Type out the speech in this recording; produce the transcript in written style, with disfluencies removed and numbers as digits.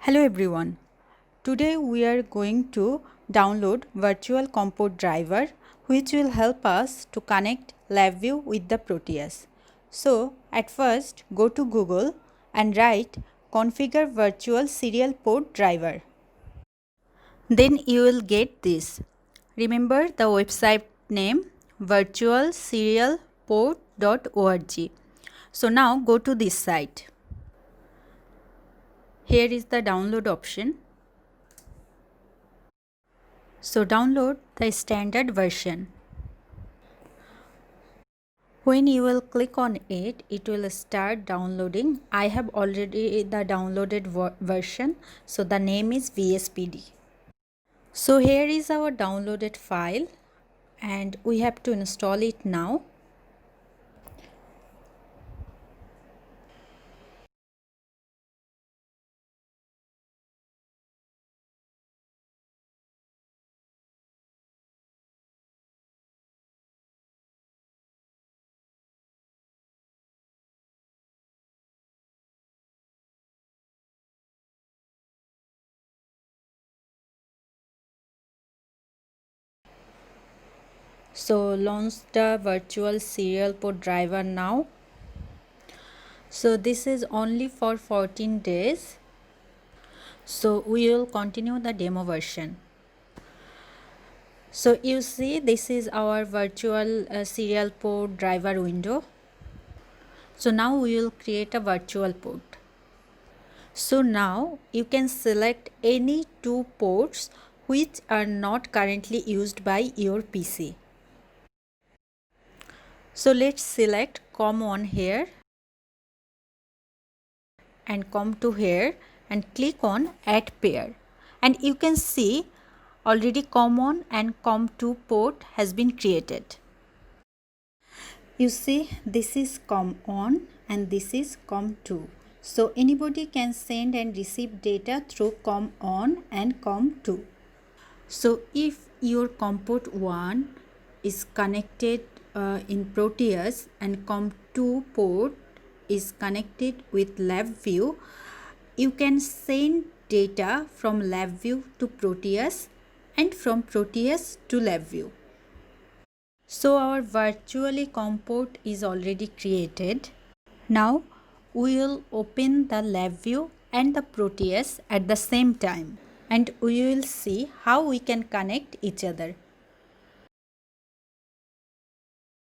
Hello everyone. Today we are going to download Virtual Comport Driver which will help us to connect LabVIEW with the Proteus. So at first go to Google and write configure virtual serial port driver. Then you will get this. Remember the website name virtualserialport.org. So now go to this site. Here is the download option. So download the standard version. When you will click on it, it will start downloading. I have already the downloaded version. So the name is VSPD. So here is our downloaded file and we have to install it now. So launch the virtual serial port driver now. So this is only for 14 days. So we will continue the demo version. So you see this is our virtual serial port driver window. So now we will create a virtual port. So now you can select any two ports which are not currently used by your PC. So let's select COM1 here and come to here and click on add pair, and you can see already COM1 and COM2 port has been created. You see this is COM1 and this is COM2. So anybody can send and receive data through COM1 and COM2. So if your COM-port 1 is connected in Proteus and COM2 port is connected with LabVIEW, you can send data from LabVIEW to Proteus and from Proteus to LabVIEW. So our virtually COM-port is already created. Now we will open the LabVIEW and the Proteus at the same time and we will see how we can connect each other.